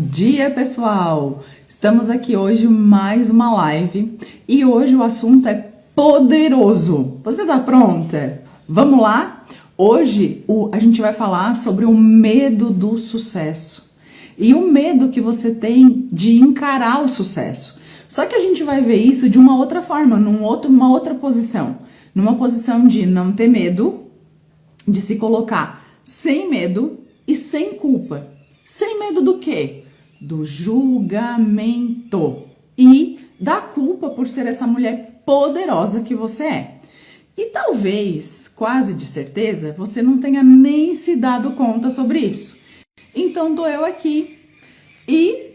dia, pessoal! Estamos aqui hoje mais uma live e hoje o assunto é poderoso. Você tá pronta? Vamos lá? Hoje a gente vai falar sobre o medo do sucesso e o medo que você tem de encarar o sucesso. Só que a gente vai ver isso de uma outra forma, numa outra posição. Numa posição de não ter medo, de se colocar sem medo e sem culpa. Sem medo do quê? Do julgamento e da culpa por ser essa mulher poderosa que você é. E talvez, quase de certeza, você não tenha nem se dado conta sobre isso. Então tô eu aqui e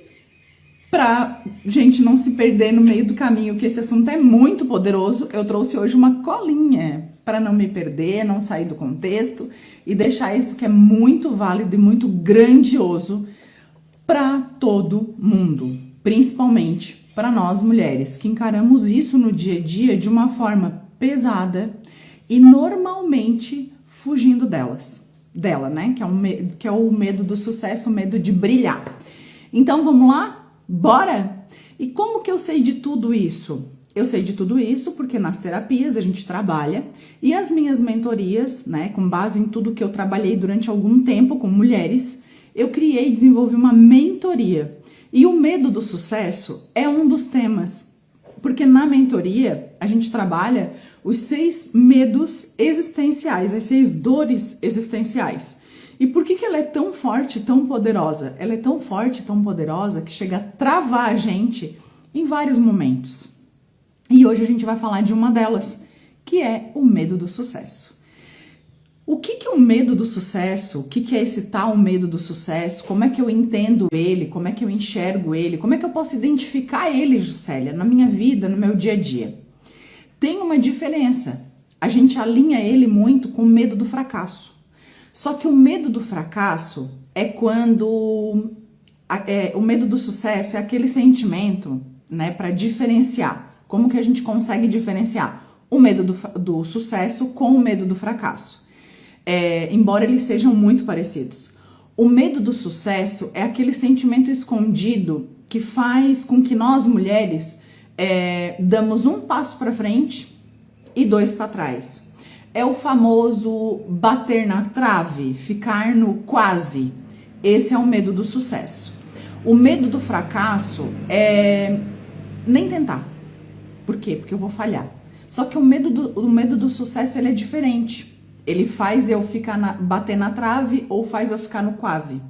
pra gente não se perder no meio do caminho, que esse assunto é muito poderoso, eu trouxe hoje uma colinha para não me perder, não sair do contexto e deixar isso que é muito válido e muito grandioso para todo mundo, principalmente para nós mulheres, que encaramos isso no dia a dia de uma forma pesada e normalmente fugindo dela, né? Que é o medo do sucesso, o medo de brilhar. Então vamos lá? Bora? E como que eu sei de tudo isso? Eu sei de tudo isso porque nas terapias a gente trabalha e as minhas mentorias, né, com base em tudo que eu trabalhei durante algum tempo com mulheres, eu criei e desenvolvi uma mentoria. E o medo do sucesso é um dos temas, porque na mentoria a gente trabalha os 6 medos existenciais, as 6 dores existenciais. E por que ela é tão forte, tão poderosa? Ela é tão forte, tão poderosa que chega a travar a gente em vários momentos. E hoje a gente vai falar de uma delas, que é o medo do sucesso. O que é o medo do sucesso? O que é esse tal medo do sucesso? Como é que eu entendo ele? Como é que eu enxergo ele? Como é que eu posso identificar ele, Juscelia, na minha vida, no meu dia a dia? Tem uma diferença. A gente alinha ele muito com o medo do fracasso. Só que o medo do fracasso é quando... o medo do sucesso é aquele sentimento, né, para diferenciar. Como que a gente consegue diferenciar o medo do sucesso com o medo do fracasso? Embora eles sejam muito parecidos. O medo do sucesso é aquele sentimento escondido que faz com que nós mulheres damos um passo para frente e 2 para trás. É o famoso bater na trave, ficar no quase. Esse é o medo do sucesso. O medo do fracasso é nem tentar. Por quê? Porque eu vou falhar. Só que o medo do sucesso ele é diferente. Ele faz eu bater na trave ou faz eu ficar no quase.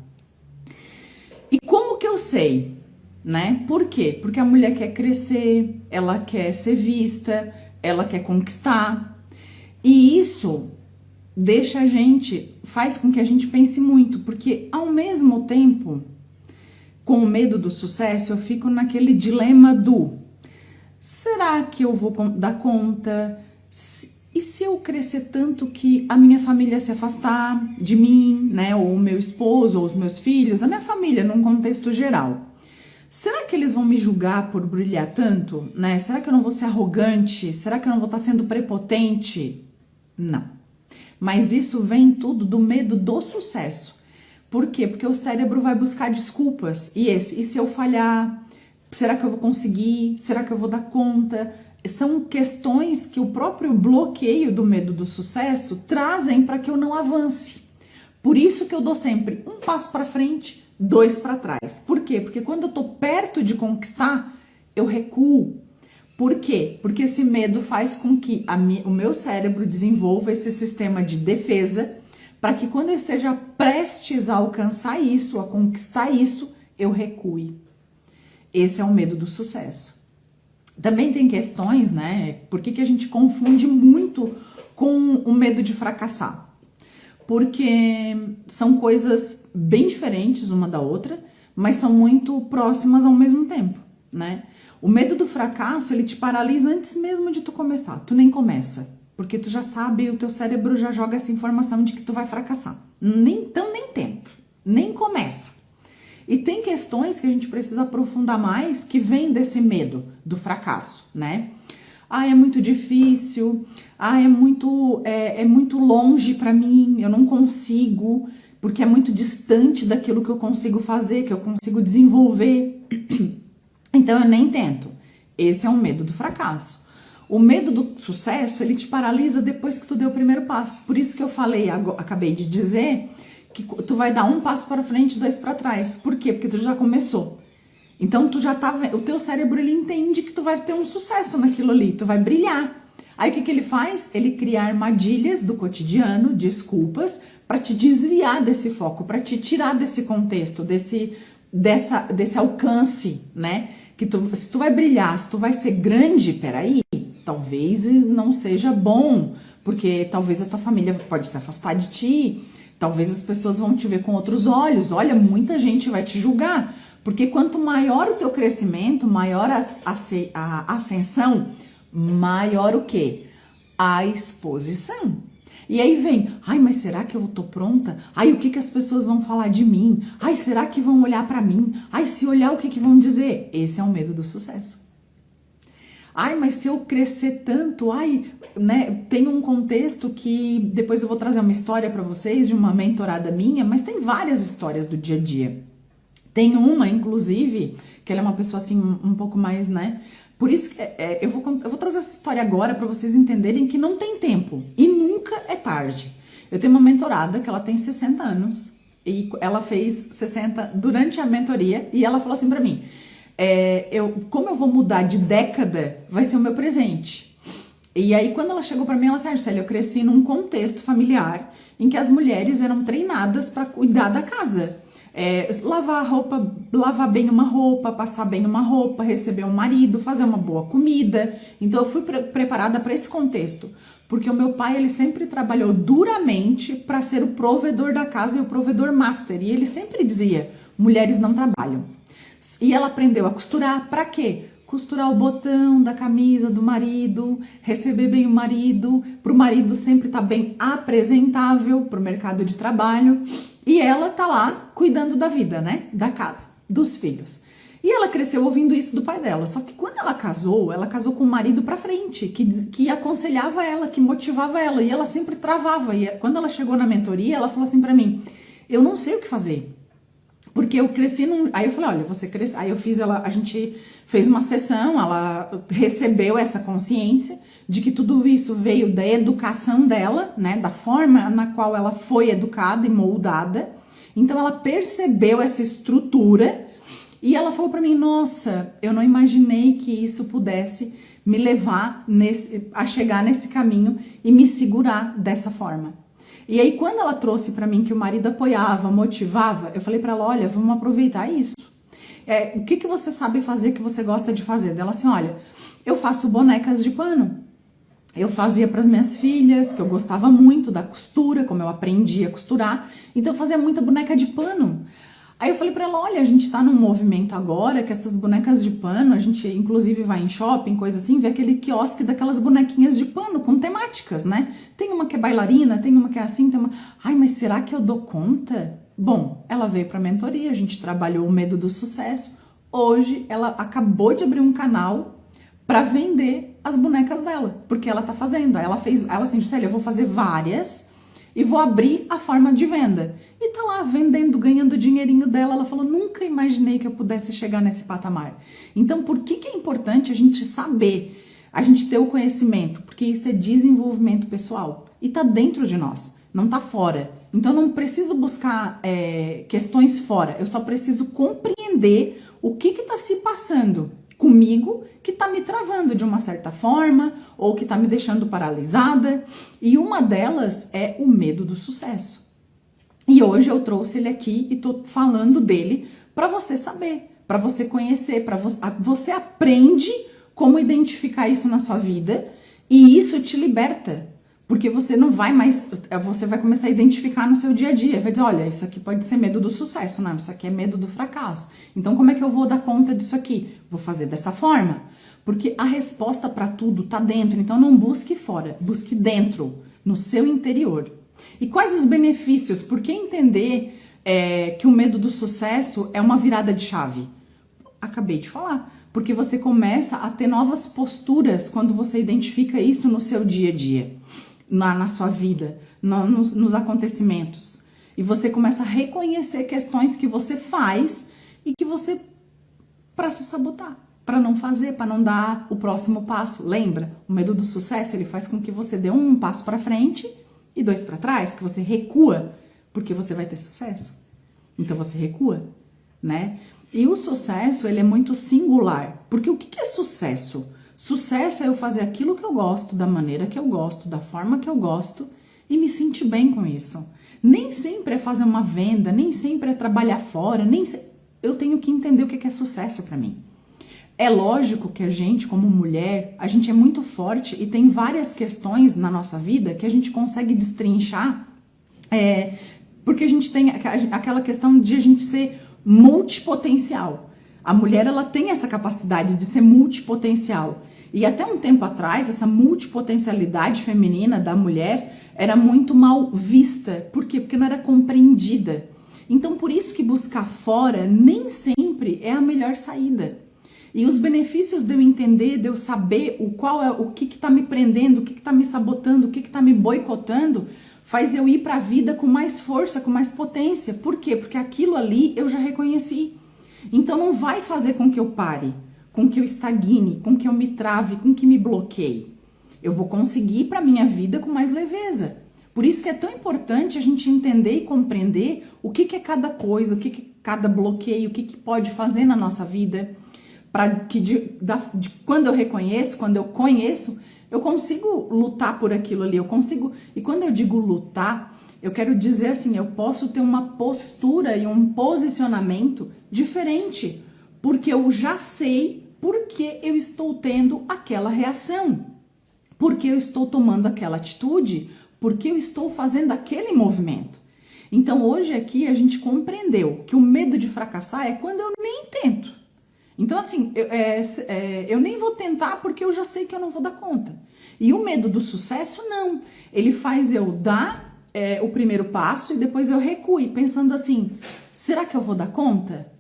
E como que eu sei? Né? Por quê? Porque a mulher quer crescer, ela quer ser vista, ela quer conquistar. E isso faz com que a gente pense muito, porque ao mesmo tempo, com o medo do sucesso, eu fico naquele dilema do: será que eu vou dar conta? E se eu crescer tanto que a minha família se afastar de mim, né? Ou o meu esposo, ou os meus filhos, a minha família num contexto geral. Será que eles vão me julgar por brilhar tanto, né? Será que eu não vou ser arrogante? Será que eu não vou estar sendo prepotente? Não. Mas isso vem tudo do medo do sucesso. Por quê? Porque o cérebro vai buscar desculpas. E se eu falhar? Será que eu vou conseguir? Será que eu vou dar conta? São questões que o próprio bloqueio do medo do sucesso trazem para que eu não avance. Por isso que eu dou sempre um passo para frente, 2 para trás. Por quê? Porque quando eu tô perto de conquistar, eu recuo. Por quê? Porque esse medo faz com que o meu cérebro desenvolva esse sistema de defesa para que quando eu esteja prestes a alcançar isso, a conquistar isso, eu recue. Esse é o medo do sucesso. Também tem questões, né? Por que a gente confunde muito com o medo de fracassar? Porque são coisas bem diferentes uma da outra, mas são muito próximas ao mesmo tempo, né? O medo do fracasso, ele te paralisa antes mesmo de tu começar. Tu nem começa, porque tu já sabe, o teu cérebro já joga essa informação de que tu vai fracassar. Então nem tenta, nem começa. E tem questões que a gente precisa aprofundar mais que vem desse medo do fracasso, né? É muito difícil, é muito longe para mim, eu não consigo. porque é muito distante daquilo que eu consigo fazer, que eu consigo desenvolver. Então eu nem tento. Esse é o medo do fracasso. O medo do sucesso, ele te paralisa depois que tu deu o primeiro passo. Por isso que eu falei, acabei de dizer, que tu vai dar um passo para frente, dois para trás. Por quê? Porque tu já começou. Então tu já tá vendo, o teu cérebro ele entende que tu vai ter um sucesso naquilo ali, tu vai brilhar. Aí o que ele faz? Ele cria armadilhas do cotidiano, desculpas, para te desviar desse foco, para te tirar desse contexto, desse alcance, né? Que se tu vai brilhar, se tu vai ser grande, peraí, talvez não seja bom, porque talvez a tua família pode se afastar de ti, talvez as pessoas vão te ver com outros olhos, olha, muita gente vai te julgar, porque quanto maior o teu crescimento, maior a ascensão, maior o quê? A exposição. E aí vem, ai, mas será que eu tô pronta? Ai, o que as pessoas vão falar de mim? Ai, será que vão olhar pra mim? Ai, se olhar, o que vão dizer? Esse é o medo do sucesso. Ai, mas se eu crescer tanto, ai, né, tem um contexto que depois eu vou trazer uma história pra vocês de uma mentorada minha, mas tem várias histórias do dia a dia. Tem uma, inclusive, que ela é uma pessoa assim, um pouco mais, né? Por isso que eu vou trazer essa história agora para vocês entenderem que não tem tempo e nunca é tarde. Eu tenho uma mentorada que ela tem 60 anos e ela fez 60 durante a mentoria e ela falou assim para mim, como eu vou mudar de década, vai ser o meu presente. E aí quando ela chegou para mim, ela disse, Arcélia, eu cresci num contexto familiar em que as mulheres eram treinadas para cuidar da casa. Lavar roupa, lavar bem uma roupa, passar bem uma roupa, receber um marido, fazer uma boa comida. Então eu fui preparada para esse contexto, porque o meu pai ele sempre trabalhou duramente para ser o provedor da casa e o provedor master. E ele sempre dizia: mulheres não trabalham. E ela aprendeu a costurar para quê? Costurar o botão da camisa do marido, receber bem o marido, para o marido sempre estar bem apresentável para o mercado de trabalho. E ela tá lá cuidando da vida, né? Da casa, dos filhos. E ela cresceu ouvindo isso do pai dela. Só que quando ela casou com um marido pra frente, que aconselhava ela, que motivava ela. E ela sempre travava. E quando ela chegou na mentoria, ela falou assim pra mim, eu não sei o que fazer. Porque eu cresci num... Aí eu falei, olha, você cresceu... Aí a gente fez uma sessão, ela recebeu essa consciência de que tudo isso veio da educação dela, né, da forma na qual ela foi educada e moldada. Então ela percebeu essa estrutura e ela falou para mim, nossa, eu não imaginei que isso pudesse me levar a chegar nesse caminho e me segurar dessa forma. E aí quando ela trouxe para mim que o marido apoiava, motivava, eu falei para ela, olha, vamos aproveitar isso. O que você sabe fazer, que você gosta de fazer? Ela assim, olha, eu faço bonecas de pano. Eu fazia para as minhas filhas, que eu gostava muito da costura, como eu aprendi a costurar. Então eu fazia muita boneca de pano. Aí eu falei para ela, olha, a gente tá num movimento agora que essas bonecas de pano, a gente inclusive vai em shopping, coisa assim, vê aquele quiosque daquelas bonequinhas de pano com temáticas, né? Tem uma que é bailarina, tem uma que é assim, tem uma... Ai, mas será que eu dou conta? Bom, ela veio pra mentoria, a gente trabalhou o medo do sucesso. Hoje ela acabou de abrir um canal para vender as bonecas dela, porque ela tá fazendo. Ela assim, Juscelia, eu vou fazer várias e vou abrir a forma de venda. E tá lá vendendo, ganhando o dinheirinho dela. Ela falou, nunca imaginei que eu pudesse chegar nesse patamar. Então, por que é importante a gente saber, a gente ter o conhecimento? Porque isso é desenvolvimento pessoal e tá dentro de nós, não tá fora. Então, não preciso buscar questões fora, eu só preciso compreender o que tá se passando comigo, que tá me travando de uma certa forma, ou que tá me deixando paralisada, e uma delas é o medo do sucesso. E hoje eu trouxe ele aqui e tô falando dele para você saber, para você conhecer, para você aprende como identificar isso na sua vida, e isso te liberta. Porque você não vai mais, você vai começar a identificar no seu dia a dia, vai dizer, olha, isso aqui pode ser medo do sucesso, não, isso aqui é medo do fracasso. Então como é que eu vou dar conta disso aqui? Vou fazer dessa forma, porque a resposta para tudo tá dentro, então não busque fora, busque dentro, no seu interior. E quais os benefícios? Por que entender que o medo do sucesso é uma virada de chave? Acabei de falar, porque você começa a ter novas posturas quando você identifica isso no seu dia a dia. Na sua vida, nos acontecimentos. E você começa a reconhecer questões que você faz e que você, para se sabotar, para não fazer, para não dar o próximo passo. Lembra? O medo do sucesso, ele faz com que você dê um passo para frente e dois para trás, que você recua, porque você vai ter sucesso. Então você recua, né? E o sucesso, ele é muito singular. Porque o que é sucesso? Sucesso é eu fazer aquilo que eu gosto, da maneira que eu gosto, da forma que eu gosto e me sentir bem com isso. Nem sempre é fazer uma venda, nem sempre é trabalhar fora, eu tenho que entender o que é sucesso para mim. É lógico que a gente, como mulher, a gente é muito forte e tem várias questões na nossa vida que a gente consegue destrinchar, porque a gente tem aquela questão de a gente ser multipotencial. A mulher, ela tem essa capacidade de ser multipotencial. E até um tempo atrás, essa multipotencialidade feminina da mulher era muito mal vista. Por quê? Porque não era compreendida. Então, por isso que buscar fora nem sempre é a melhor saída. E os benefícios de eu entender, de eu saber o que está me prendendo, o que está me sabotando, o que está me boicotando, faz eu ir para a vida com mais força, com mais potência. Por quê? Porque aquilo ali eu já reconheci. Então não vai fazer com que eu pare, com que eu estagne, com que eu me trave, com que me bloqueie. Eu vou conseguir ir para a minha vida com mais leveza. Por isso que é tão importante a gente entender e compreender o que é cada coisa, o que é cada bloqueio, o que pode fazer na nossa vida, para que quando eu reconheço, quando eu conheço, eu consigo lutar por aquilo ali, eu consigo. E quando eu digo lutar, eu quero dizer assim, eu posso ter uma postura e um posicionamento diferente, porque eu já sei por que eu estou tendo aquela reação, porque eu estou tomando aquela atitude, porque eu estou fazendo aquele movimento. Então hoje aqui a gente compreendeu que o medo de fracassar é quando eu nem tento. Então assim, eu nem vou tentar porque eu já sei que eu não vou dar conta. E o medo do sucesso não, ele faz eu dar o primeiro passo e depois eu recuo pensando assim, será que eu vou dar conta?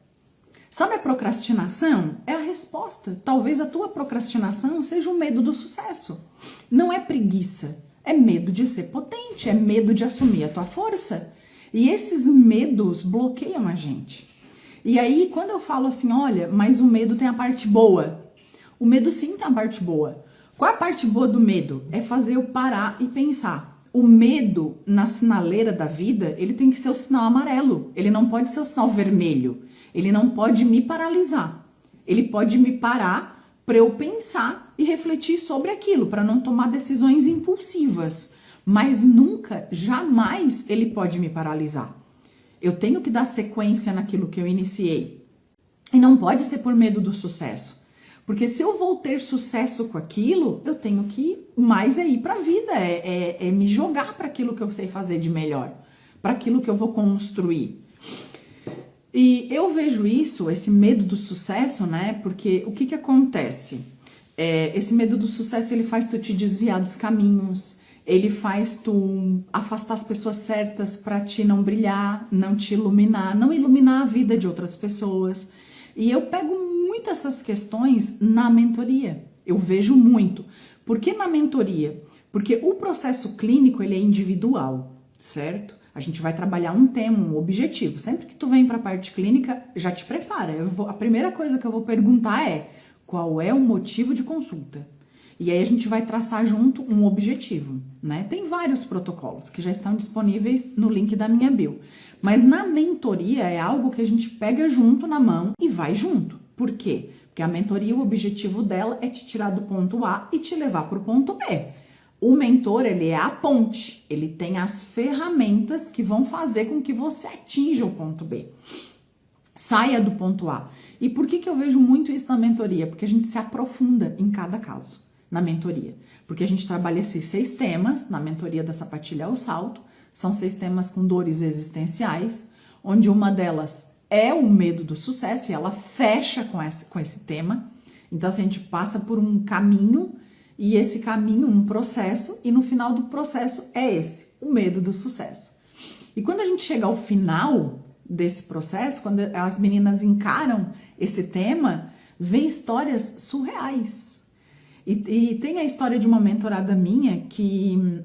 Sabe a procrastinação? É a resposta. Talvez a tua procrastinação seja o medo do sucesso. Não é preguiça, é medo de ser potente, é medo de assumir a tua força. E esses medos bloqueiam a gente. E aí, quando eu falo assim, olha, mas o medo tem a parte boa. O medo sim tem a parte boa. Qual é a parte boa do medo? É fazer eu parar e pensar. O medo na sinaleira da vida, ele tem que ser o sinal amarelo. Ele não pode ser o sinal vermelho. Ele não pode me paralisar. Ele pode me parar para eu pensar e refletir sobre aquilo, para não tomar decisões impulsivas. Mas nunca, jamais ele pode me paralisar. Eu tenho que dar sequência naquilo que eu iniciei. E não pode ser por medo do sucesso. Porque se eu vou ter sucesso com aquilo, eu tenho que mais ir para a vida, me jogar para aquilo que eu sei fazer de melhor, para aquilo que eu vou construir. E eu vejo isso, esse medo do sucesso, né? Porque o que acontece? Esse medo do sucesso, ele faz tu te desviar dos caminhos, ele faz tu afastar as pessoas certas para te não brilhar, não te iluminar, não iluminar a vida de outras pessoas. E eu pego muito essas questões na mentoria. Eu vejo muito. Por que na mentoria? Porque o processo clínico, ele é individual, certo? A gente vai trabalhar um tema, um objetivo. Sempre que tu vem para a parte clínica, já te prepara. A primeira coisa que eu vou perguntar é, qual é o motivo de consulta? E aí a gente vai traçar junto um objetivo, né? Tem vários protocolos que já estão disponíveis no link da minha bio. Mas na mentoria é algo que a gente pega junto na mão e vai junto. Por quê? Porque a mentoria, o objetivo dela é te tirar do ponto A e te levar para o ponto B. O mentor, ele é a ponte, ele tem as ferramentas que vão fazer com que você atinja o ponto B. Saia do ponto A. E por que eu vejo muito isso na mentoria? Porque a gente se aprofunda em cada caso na mentoria. Porque a gente trabalha esses 6 temas na mentoria da Sapatilha ao Salto. São 6 temas com dores existenciais, onde uma delas é o medo do sucesso e ela fecha com esse tema. Então, assim, a gente passa por um caminho e esse caminho, um processo, e no final do processo é esse, o medo do sucesso. E quando a gente chega ao final desse processo, quando as meninas encaram esse tema, vem histórias surreais. E tem a história de uma mentorada minha que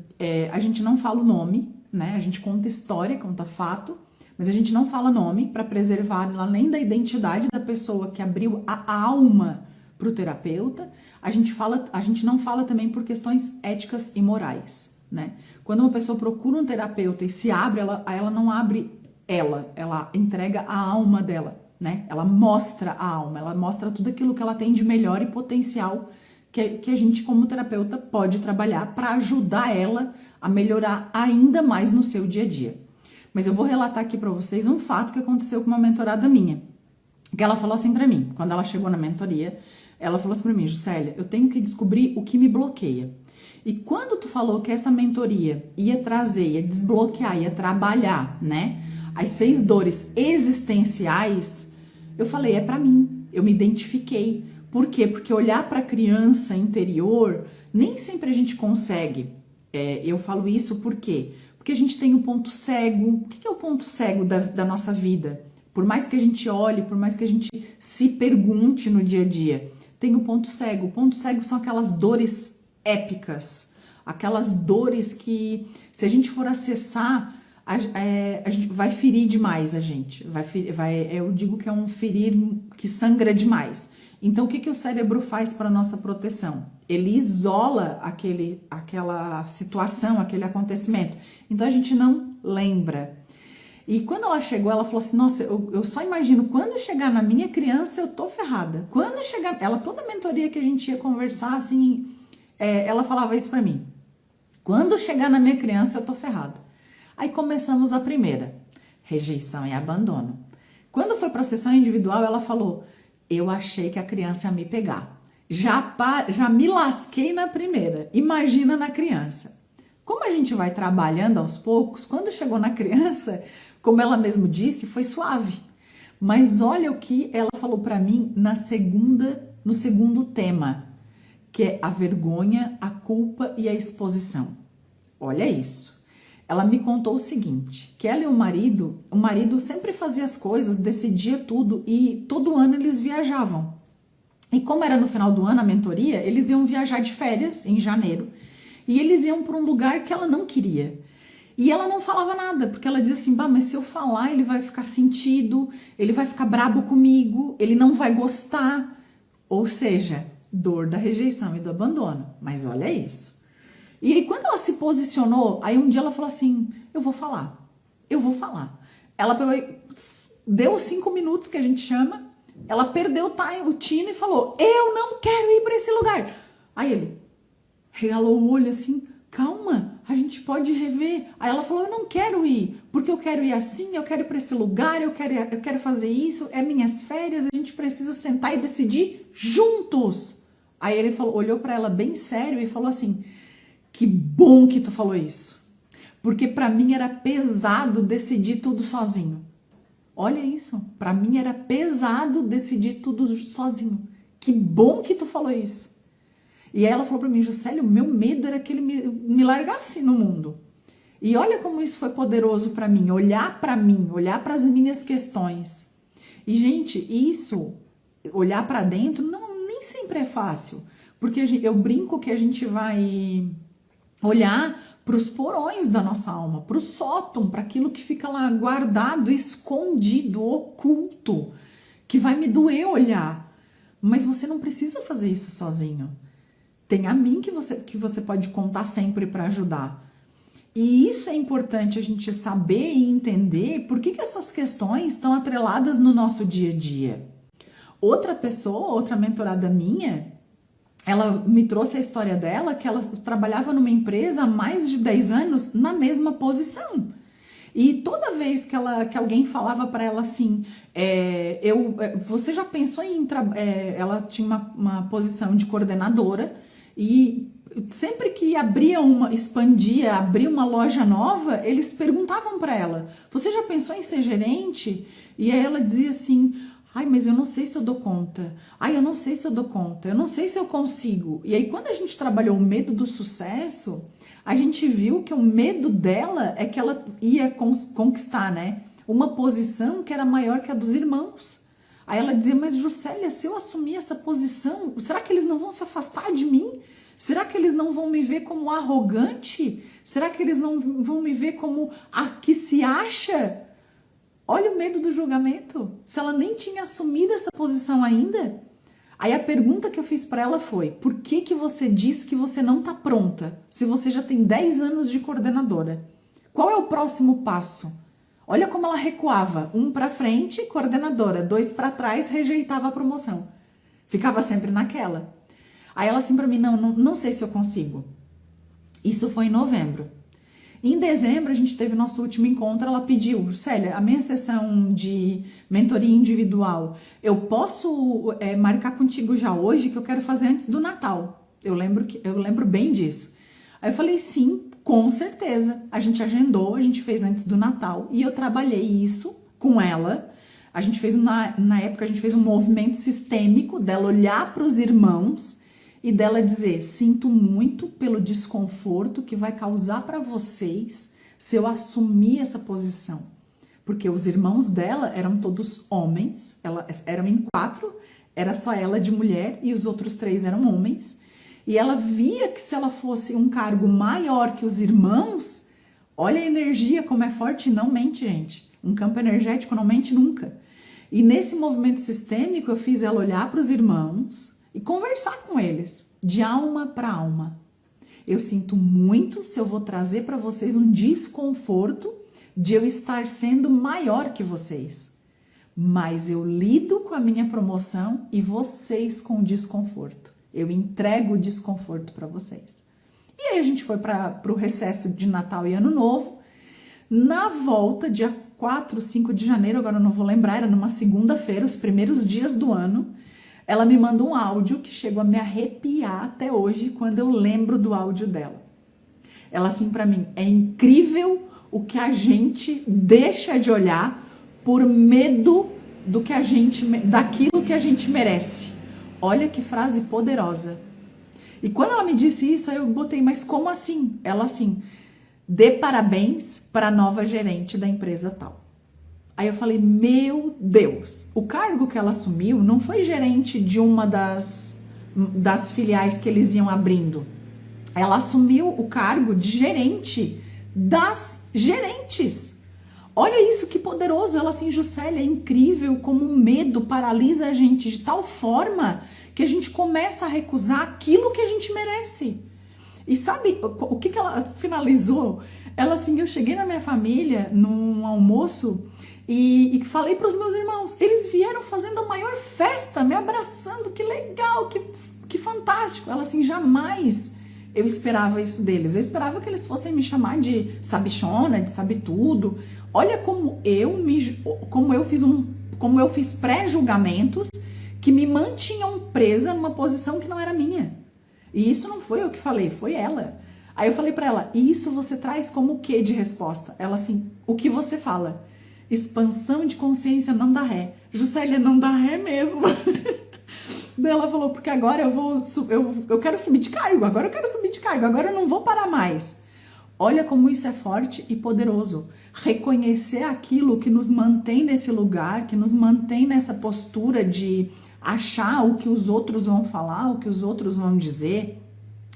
a gente não fala o nome, né? A gente conta história, conta fato, mas a gente não fala nome para preservar além da identidade da pessoa que abriu a alma para o terapeuta. A gente não fala também por questões éticas e morais, né? Quando uma pessoa procura um terapeuta e se abre, ela não abre ela entrega a alma dela, né? Ela mostra a alma, ela mostra tudo aquilo que ela tem de melhor e potencial que a gente como terapeuta pode trabalhar para ajudar ela a melhorar ainda mais no seu dia a dia. Mas eu vou relatar aqui para vocês um fato que aconteceu com uma mentorada minha, que ela falou assim para mim, quando ela chegou na mentoria, ela falou assim para mim: Juscelia, eu tenho que descobrir o que me bloqueia. E quando tu falou que essa mentoria ia trazer, ia desbloquear, ia trabalhar, né, as 6 dores existenciais, eu falei, é para mim, eu me identifiquei. Por quê? Porque olhar para a criança interior, nem sempre a gente consegue. Eu falo isso por quê? Porque a gente tem o ponto cego. O que é o ponto cego da nossa vida? Por mais que a gente olhe, por mais que a gente se pergunte no dia a dia, tem o ponto cego. O ponto cego são aquelas dores épicas, aquelas dores que, se a gente for acessar, a gente vai ferir demais a gente. Eu digo que é um ferir que sangra demais. Então, o que o cérebro faz para nossa proteção? Ele isola aquela situação, aquele acontecimento. Então, a gente não lembra. E quando ela chegou, ela falou assim, nossa, eu só imagino, quando chegar na minha criança, eu tô ferrada. Quando chegar... toda a mentoria que a gente ia conversar, assim, ela falava isso para mim. Quando chegar na minha criança, eu tô ferrada. Aí começamos a primeira, rejeição e abandono. Quando foi para a sessão individual, ela falou, eu achei que a criança ia me pegar. Já me lasquei na primeira, imagina na criança. Como a gente vai trabalhando aos poucos, quando chegou na criança, como ela mesmo disse, foi suave. Mas olha o que ela falou para mim no segundo tema, que é a vergonha, a culpa e a exposição. Olha isso. Ela me contou o seguinte, que ela e o marido sempre fazia as coisas, decidia tudo e todo ano eles viajavam. E como era no final do ano a mentoria, eles iam viajar de férias em janeiro e eles iam para um lugar que ela não queria. E ela não falava nada, porque ela dizia assim, bah, mas se eu falar ele vai ficar sentido, ele vai ficar brabo comigo, ele não vai gostar. Ou seja, dor da rejeição e do abandono. Mas olha isso. E aí, quando ela se posicionou, aí um dia ela falou assim, eu vou falar. Ela pegou e deu os 5 minutos que a gente chama, ela perdeu o tino e falou, eu não quero ir para esse lugar. Aí ele regalou o olho assim, calma, a gente pode rever. Aí ela falou, eu não quero ir, porque eu quero ir assim, eu quero ir para esse lugar, eu quero fazer isso, é minhas férias, a gente precisa sentar e decidir juntos. Aí ele falou, olhou para ela bem sério e falou assim, que bom que tu falou isso, porque para mim era pesado decidir tudo sozinho. Olha isso, para mim era pesado decidir tudo sozinho. Que bom que tu falou isso. E aí ela falou para mim, Juscelia, o meu medo era que ele me largasse no mundo. E olha como isso foi poderoso para mim, olhar para as minhas questões. E gente, isso, olhar para dentro, nem sempre é fácil, porque eu brinco que a gente vai olhar para os porões da nossa alma, para o sótão, para aquilo que fica lá guardado, escondido, oculto, que vai me doer olhar. Mas você não precisa fazer isso sozinho. Tem a mim que você pode contar sempre para ajudar. E isso é importante a gente saber e entender por que essas questões estão atreladas no nosso dia a dia. Outra mentorada minha, ela me trouxe a história dela, que ela trabalhava numa empresa há mais de 10 anos na mesma posição. E toda vez que alguém falava para ela assim, você já pensou em... ela tinha uma posição de coordenadora e sempre que abria uma loja nova, eles perguntavam para ela, você já pensou em ser gerente? E aí ela dizia assim... Ai, mas eu não sei se eu dou conta. Ai, eu não sei se eu dou conta. Eu não sei se eu consigo. E aí, quando a gente trabalhou o medo do sucesso, a gente viu que o medo dela é que ela ia conquistar, né? Uma posição que era maior que a dos irmãos. Aí ela dizia, mas Juscelia, se eu assumir essa posição, será que eles não vão se afastar de mim? Será que eles não vão me ver como arrogante? Será que eles não vão me ver como a que se acha? Olha o medo do julgamento. Se ela nem tinha assumido essa posição ainda. Aí a pergunta que eu fiz para ela foi: por que que você diz que você não tá pronta, se você já tem 10 anos de coordenadora? Qual é o próximo passo? Olha como ela recuava. 1 para frente, coordenadora. 2 para trás, rejeitava a promoção. Ficava sempre naquela. Aí ela assim para mim: não sei se eu consigo. Isso foi em novembro. Em dezembro, a gente teve nosso último encontro. Ela pediu: Célia, a minha sessão de mentoria individual, eu posso marcar contigo já hoje, que eu quero fazer antes do Natal. Eu lembro bem disso. Aí eu falei: sim, com certeza. A gente agendou, a gente fez antes do Natal e eu trabalhei isso com ela. A gente fez, na época, a gente fez um movimento sistêmico dela olhar para os irmãos e dela dizer: sinto muito pelo desconforto que vai causar para vocês se eu assumir essa posição. Porque os irmãos dela eram todos homens, eram em 4, era só ela de mulher e os outros 3 eram homens. E ela via que se ela fosse um cargo maior que os irmãos, olha a energia como é forte e não mente, gente. Um campo energético não mente nunca. E nesse movimento sistêmico eu fiz ela olhar para os irmãos e conversar com eles, de alma para alma. Eu sinto muito se eu vou trazer para vocês um desconforto de eu estar sendo maior que vocês. Mas eu lido com a minha promoção e vocês com o desconforto. Eu entrego o desconforto para vocês. E aí a gente foi para o recesso de Natal e Ano Novo. Na volta, dia 4, 5 de janeiro, agora eu não vou lembrar, era numa segunda-feira, os primeiros dias do ano, ela me manda um áudio que chegou a me arrepiar até hoje quando eu lembro do áudio dela. Ela assim para mim: é incrível o que a gente deixa de olhar por medo daquilo que a gente merece. Olha que frase poderosa. E quando ela me disse isso, aí eu botei: mas como assim? Ela assim: dê parabéns para a nova gerente da empresa tal. Aí eu falei: meu Deus, o cargo que ela assumiu não foi gerente de uma das filiais que eles iam abrindo. Ela assumiu o cargo de gerente das gerentes. Olha isso, que poderoso. Ela assim: Juscelia, é incrível como o medo paralisa a gente de tal forma que a gente começa a recusar aquilo que a gente merece. E sabe o que ela finalizou? Ela assim: eu cheguei na minha família num almoço e falei para os meus irmãos, eles vieram fazendo a maior festa, me abraçando, que legal, que fantástico. Ela assim: jamais eu esperava isso deles, eu esperava que eles fossem me chamar de sabichona, de sabe tudo. Olha como eu fiz pré-julgamentos que me mantinham presa numa posição que não era minha. E isso não foi eu que falei, foi ela. Aí eu falei pra ela: e isso você traz como o que de resposta? Ela assim: o que você fala? Expansão de consciência não dá ré. Juscelia, não dá ré mesmo. Daí ela falou: porque agora eu quero subir de cargo, agora eu não vou parar mais. Olha como isso é forte e poderoso. Reconhecer aquilo que nos mantém nesse lugar, que nos mantém nessa postura de achar o que os outros vão falar, o que os outros vão dizer,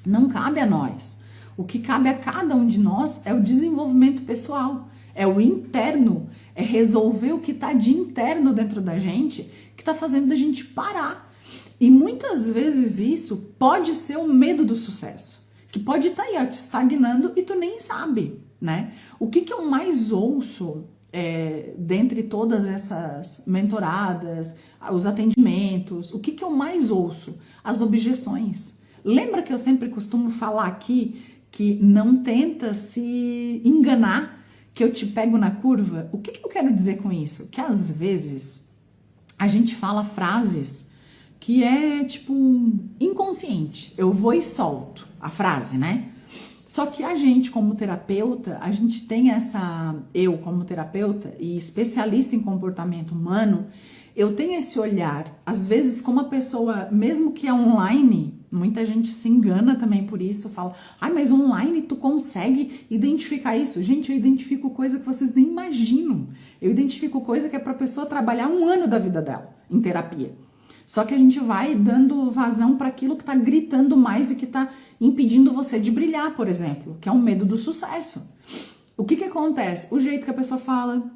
não cabe a nós. O que cabe a cada um de nós é o desenvolvimento pessoal, é o interno, é resolver o que está de interno dentro da gente, que está fazendo a gente parar. E muitas vezes isso pode ser o medo do sucesso, que pode estar aí, ó, te estagnando e tu nem sabe, né? O que eu mais ouço dentre todas essas mentoradas, os atendimentos, o que eu mais ouço? As objeções. Lembra que eu sempre costumo falar aqui que não tenta se enganar, que eu te pego na curva? O que eu quero dizer com isso? Que às vezes a gente fala frases que é tipo inconsciente. Eu vou e solto a frase, né? Só que a gente, como terapeuta, a gente tem eu como terapeuta e especialista em comportamento humano, eu tenho esse olhar, às vezes como a pessoa, mesmo que é online, muita gente se engana também por isso, fala: mas online tu consegue identificar isso? Gente, eu identifico coisa que vocês nem imaginam. Eu identifico coisa que é pra pessoa trabalhar 1 ano da vida dela em terapia. Só que a gente vai dando vazão para aquilo que está gritando mais e que está impedindo você de brilhar, por exemplo, que é o medo do sucesso. O que acontece? O jeito que a pessoa fala,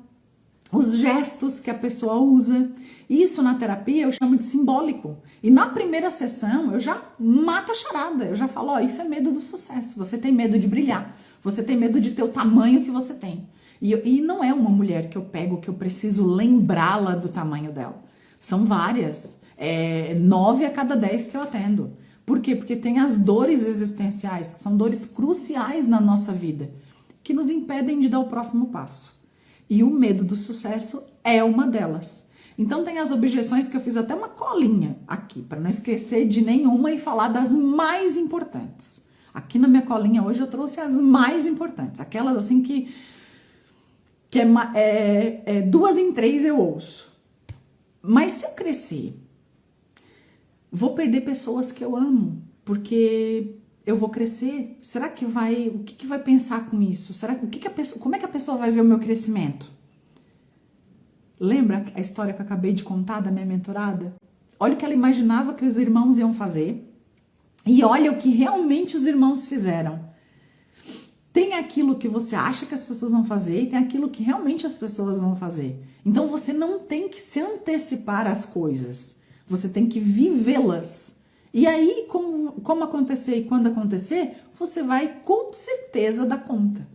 os gestos que a pessoa usa. Isso na terapia eu chamo de simbólico. E na primeira sessão eu já mato a charada. Eu já falo, ó, isso é medo do sucesso. Você tem medo de brilhar. Você tem medo de ter o tamanho que você tem. E não é uma mulher que eu pego que eu preciso lembrá-la do tamanho dela. São várias. 9 a cada 10 que eu atendo. Por quê? Porque tem as dores existenciais, que são dores cruciais na nossa vida, que nos impedem de dar o próximo passo. E o medo do sucesso é uma delas. Então tem as objeções que eu fiz até uma colinha aqui, para não esquecer de nenhuma e falar das mais importantes. Aqui na minha colinha hoje eu trouxe as mais importantes, aquelas assim que 2 em 3 eu ouço. Mas se eu crescer, vou perder pessoas que eu amo, porque eu vou crescer. Será que o que vai pensar com isso? Como é que a pessoa vai ver o meu crescimento? Lembra a história que eu acabei de contar da minha mentorada? Olha o que ela imaginava que os irmãos iam fazer e olha o que realmente os irmãos fizeram. Tem aquilo que você acha que as pessoas vão fazer e tem aquilo que realmente as pessoas vão fazer. Então você não tem que se antecipar às coisas. Você tem que vivê-las. E aí, como acontecer e quando acontecer, você vai com certeza dar conta.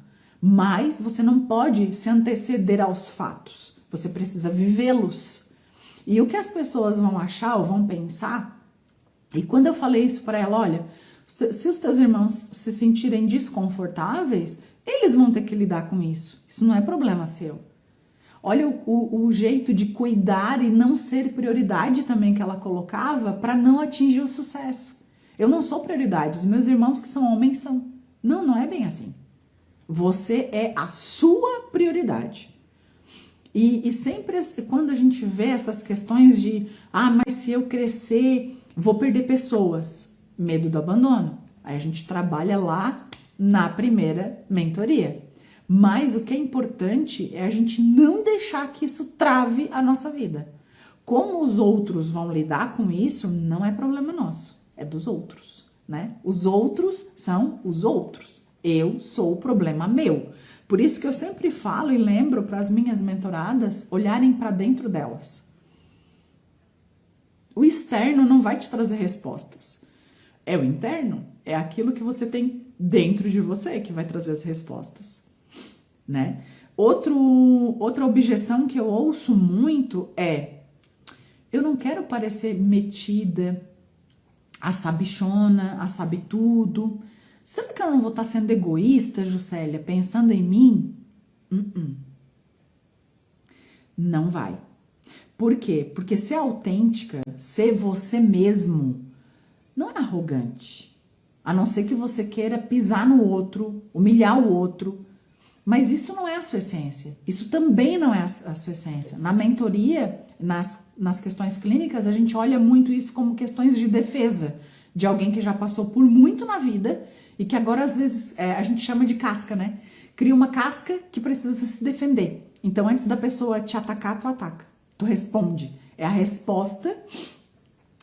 Mas você não pode se anteceder aos fatos. Você precisa vivê-los. E o que as pessoas vão achar ou vão pensar, e quando eu falei isso para ela, olha, se os teus irmãos se sentirem desconfortáveis, eles vão ter que lidar com isso. Isso não é problema seu. Olha o jeito de cuidar e não ser prioridade também que ela colocava para não atingir o sucesso. Eu não sou prioridade, os meus irmãos que são homens são. Não é bem assim. Você é a sua prioridade. E sempre quando a gente vê essas questões de, mas se eu crescer, vou perder pessoas. Medo do abandono. Aí a gente trabalha lá na primeira mentoria. Mas o que é importante é a gente não deixar que isso trave a nossa vida. Como os outros vão lidar com isso, não é problema nosso, é dos outros, né? Os outros são os outros. Eu sou o problema meu. Por isso que eu sempre falo e lembro para as minhas mentoradas olharem para dentro delas. O externo não vai te trazer respostas. É o interno, é aquilo que você tem dentro de você que vai trazer as respostas. Né? Outra objeção que eu ouço muito é: eu não quero parecer metida, a sabichona, a sabe tudo. Será que eu não vou estar sendo egoísta, Juscelia, pensando em mim? Não vai. Por quê? Porque ser autêntica, ser você mesmo, não é arrogante. A não ser que você queira pisar no outro, humilhar o outro. Mas isso não é a sua essência. Isso também não é a sua essência. Na mentoria, nas questões clínicas, a gente olha muito isso como questões de defesa. De alguém que já passou por muito na vida e que agora, às vezes, a gente chama de casca, né? Cria uma casca que precisa se defender. Então, antes da pessoa te atacar, tu ataca. Tu responde. É a resposta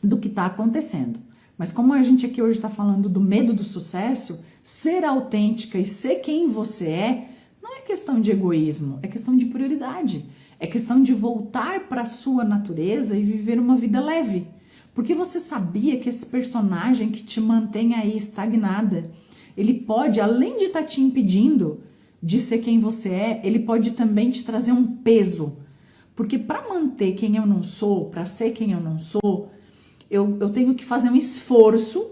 do que está acontecendo. Mas como a gente aqui hoje está falando do medo do sucesso, ser autêntica e ser quem você é, não é questão de egoísmo, é questão de prioridade. É questão de voltar para a sua natureza e viver uma vida leve. Porque você sabia que esse personagem que te mantém aí estagnada, ele pode, além de estar te impedindo de ser quem você é, ele pode também te trazer um peso. Porque para manter quem eu não sou, para ser quem eu não sou, eu tenho que fazer um esforço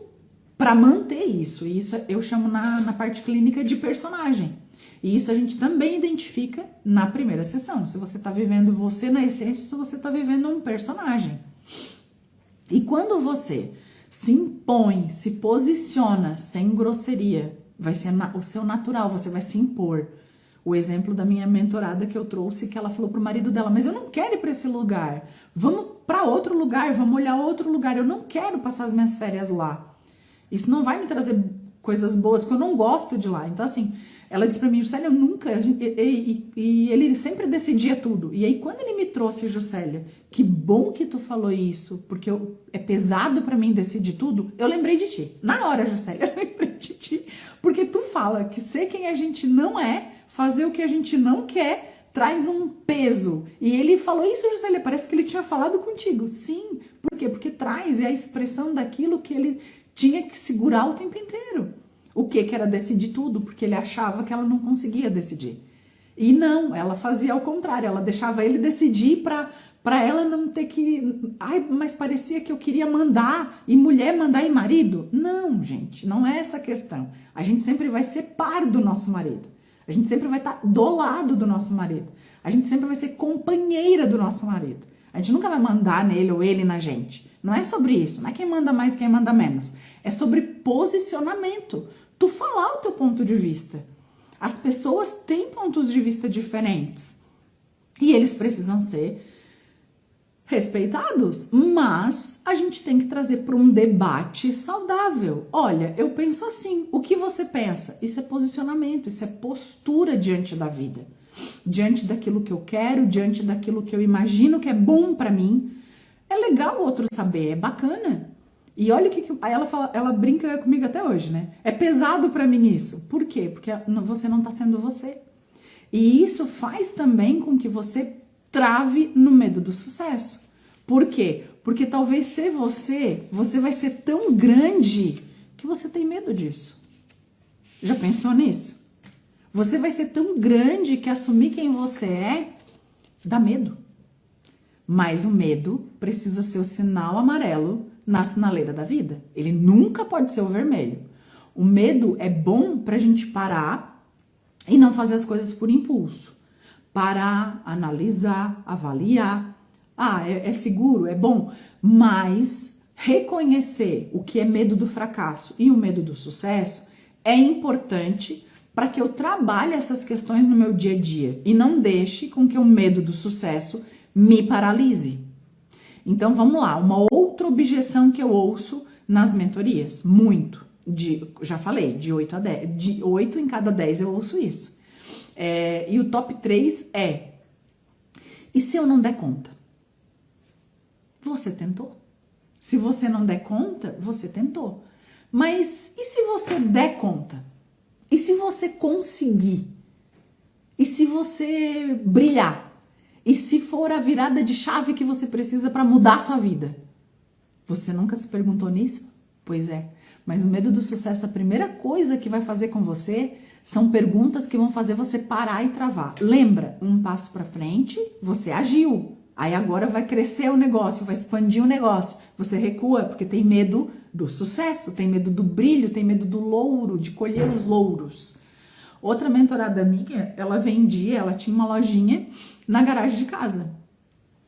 para manter isso. E isso eu chamo na parte clínica de personagem. E isso a gente também identifica na primeira sessão. Se você está vivendo você na essência, ou se você está vivendo um personagem. E quando você se impõe, se posiciona sem grosseria, vai ser o seu natural, você vai se impor. O exemplo da minha mentorada que eu trouxe, que ela falou pro marido dela, mas eu não quero ir para esse lugar, vamos para outro lugar, vamos olhar outro lugar, eu não quero passar as minhas férias lá. Isso não vai me trazer coisas boas, porque eu não gosto de lá. Então assim, Ela disse pra mim, Juscelia, eu nunca, e ele sempre decidia tudo. E aí quando ele me trouxe, Juscelia, que bom que tu falou isso, porque é pesado pra mim decidir tudo, eu lembrei de ti. Na hora, Juscelia, eu lembrei de ti. Porque tu fala que ser quem a gente não é, fazer o que a gente não quer, traz um peso. E ele falou isso, Juscelia, parece que ele tinha falado contigo. Sim, por quê? Porque traz, é a expressão daquilo que ele tinha que segurar o tempo inteiro. O que era decidir tudo, porque ele achava que ela não conseguia decidir. E não, ela fazia ao contrário, ela deixava ele decidir para ela não ter que... Ai, mas parecia que eu queria mandar, e mulher mandar em marido. Não, gente, não é essa a questão. A gente sempre vai ser par do nosso marido. A gente sempre vai estar do lado do nosso marido. A gente sempre vai ser companheira do nosso marido. A gente nunca vai mandar nele ou ele na gente. Não é sobre isso, não é quem manda mais, quem manda menos. É sobre posicionamento. Tu falar o teu ponto de vista. As pessoas têm pontos de vista diferentes e eles precisam ser respeitados, mas a gente tem que trazer para um debate saudável. Olha, eu penso assim, o que você pensa? Isso é posicionamento, isso é postura diante da vida, diante daquilo que eu quero, diante daquilo que eu imagino que é bom para mim. É legal o outro saber, é bacana. E olha o que aí ela brinca comigo até hoje, né? É pesado pra mim isso. Por quê? Porque você não tá sendo você. E isso faz também com que você trave no medo do sucesso. Por quê? Porque talvez ser você vai ser tão grande que você tem medo disso. Já pensou nisso? Você vai ser tão grande que assumir quem você é dá medo. Mas o medo precisa ser o sinal amarelo na sinaleira da vida. Ele nunca pode ser o vermelho. O medo é bom pra gente parar e não fazer as coisas por impulso. Parar, analisar, avaliar. Ah, é seguro, é bom. Mas reconhecer o que é medo do fracasso e o medo do sucesso é importante para que eu trabalhe essas questões no meu dia a dia e não deixe com que o medo do sucesso me paralise. Então vamos lá, uma outra objeção que eu ouço nas mentorias, muito, já falei, de 8 a 10, de 8 em cada 10 eu ouço isso. E o top 3 é, e se eu não der conta? Você tentou. Se você não der conta, você tentou. Mas e se você der conta? E se você conseguir? E se você brilhar? E se for a virada de chave que você precisa para mudar a sua vida? Você nunca se perguntou nisso? Pois é. Mas o medo do sucesso, a primeira coisa que vai fazer com você são perguntas que vão fazer você parar e travar. Lembra? Um passo para frente, você agiu. Aí agora vai crescer o negócio, vai expandir o negócio. Você recua porque tem medo do sucesso, tem medo do brilho, tem medo do louro, de colher os louros. Outra mentorada minha, ela tinha uma lojinha na garagem de casa.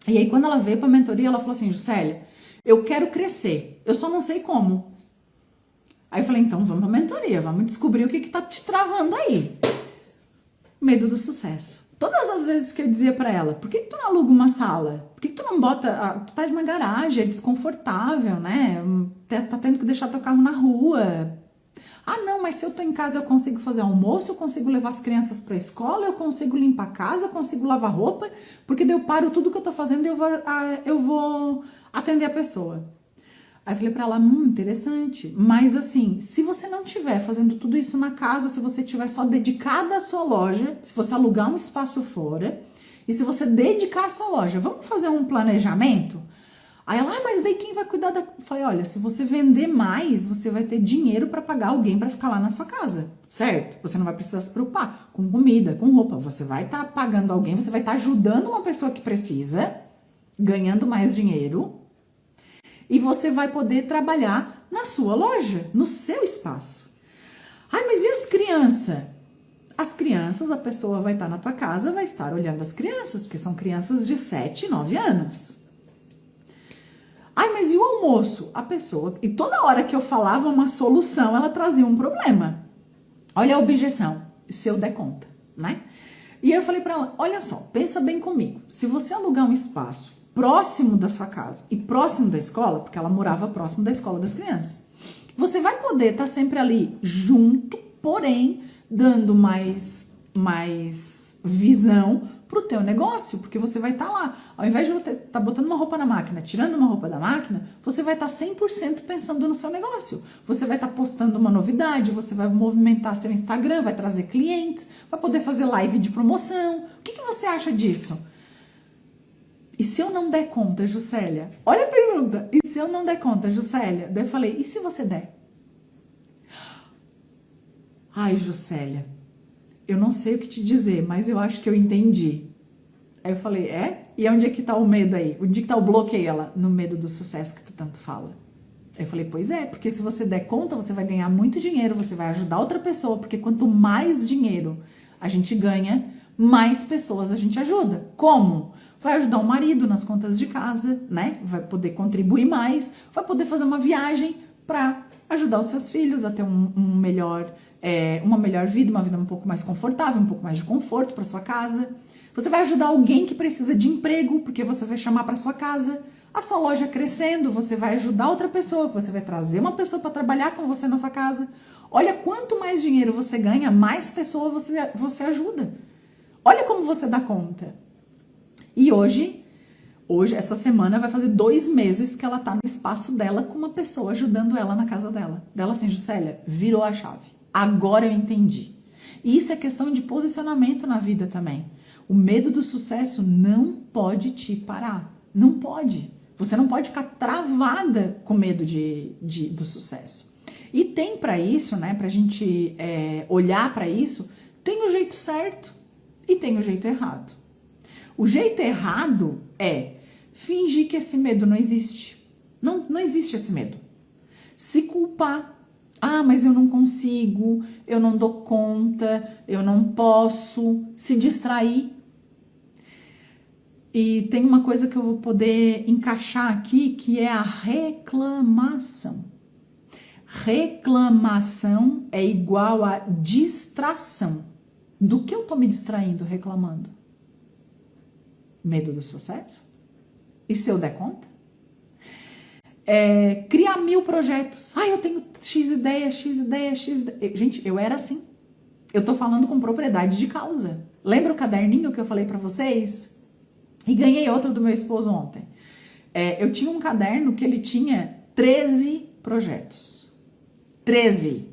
E aí quando ela veio pra mentoria, ela falou assim, Juscelia, eu quero crescer, eu só não sei como. Aí eu falei, então vamos pra mentoria, vamos descobrir o que tá te travando aí. Medo do sucesso. Todas as vezes que eu dizia pra ela, por que tu não aluga uma sala? Por que tu não bota, tu estás na garagem, é desconfortável, né? Tá tendo que deixar teu carro na rua. Ah, não, mas se eu tô em casa eu consigo fazer almoço, eu consigo levar as crianças pra escola, eu consigo limpar a casa, eu consigo lavar roupa, porque daí eu paro tudo que eu tô fazendo e eu vou atender a pessoa. Aí eu falei pra ela, interessante, mas assim, se você não estiver fazendo tudo isso na casa, se você estiver só dedicada à sua loja, se você alugar um espaço fora, e se você dedicar a sua loja, vamos fazer um planejamento? Aí ela, mas daí quem vai cuidar da... Eu falei, olha, se você vender mais, você vai ter dinheiro para pagar alguém para ficar lá na sua casa, certo? Você não vai precisar se preocupar com comida, com roupa. Você vai estar pagando alguém, você vai estar ajudando uma pessoa que precisa, ganhando mais dinheiro, e você vai poder trabalhar na sua loja, no seu espaço. Ai, mas e as crianças? As crianças, a pessoa vai estar na tua casa, vai estar olhando as crianças, porque são crianças de 7, 9 anos. Ai, mas e o almoço? A pessoa... E toda hora que eu falava uma solução, ela trazia um problema. Olha a objeção, se eu der conta, né? E eu falei pra ela, olha só, pensa bem comigo. Se você alugar um espaço próximo da sua casa e próximo da escola, porque ela morava próximo da escola das crianças, você vai poder estar sempre ali junto, porém, dando mais visão pro teu negócio, porque você vai estar lá. Ao invés de você estar botando uma roupa na máquina, tirando uma roupa da máquina, você vai estar 100% pensando no seu negócio. Você vai estar postando uma novidade, você vai movimentar seu Instagram, vai trazer clientes, vai poder fazer live de promoção. O que você acha disso? E se eu não der conta, Juscelia? Olha a pergunta. E se eu não der conta, Juscelia? Daí eu falei, e se você der? Ai, Juscelia, eu não sei o que te dizer, mas eu acho que eu entendi. Aí eu falei, é? E onde é que tá o medo aí? Onde é que tá o bloqueio, ela, no medo do sucesso que tu tanto fala? Aí eu falei, pois é, porque se você der conta, você vai ganhar muito dinheiro, você vai ajudar outra pessoa, porque quanto mais dinheiro a gente ganha, mais pessoas a gente ajuda. Como? Vai ajudar o marido nas contas de casa, né? Vai poder contribuir mais, vai poder fazer uma viagem para ajudar os seus filhos a ter uma melhor vida, uma vida um pouco mais confortável, um pouco mais de conforto para sua casa. Você vai ajudar alguém que precisa de emprego, porque você vai chamar para sua casa. A sua loja crescendo, você vai ajudar outra pessoa, você vai trazer uma pessoa para trabalhar com você na sua casa. Olha, quanto mais dinheiro você ganha, mais pessoas você ajuda. Olha como você dá conta. E hoje, essa semana, vai fazer 2 meses que ela tá no espaço dela com uma pessoa ajudando ela na casa dela. Dela assim, Juscelia, virou a chave. Agora eu entendi. E isso é questão de posicionamento na vida também. O medo do sucesso não pode te parar. Não pode. Você não pode ficar travada com medo do sucesso. E tem para isso, né, pra gente olhar para isso, tem o jeito certo e tem o jeito errado. O jeito errado é fingir que esse medo não existe. Não existe esse medo. Se culpar. Ah, mas eu não consigo, eu não dou conta, eu não posso. Se distrair. E tem uma coisa que eu vou poder encaixar aqui, que é a reclamação. Reclamação é igual a distração. Do que eu tô me distraindo reclamando? Medo do sucesso? E se eu der conta? Criar 1000 projetos. Eu tenho X ideia. Gente, eu era assim. Eu tô falando com propriedade de causa. Lembra o caderninho que eu falei pra vocês? E ganhei outro do meu esposo ontem. Eu tinha um caderno que ele tinha 13 projetos. 13.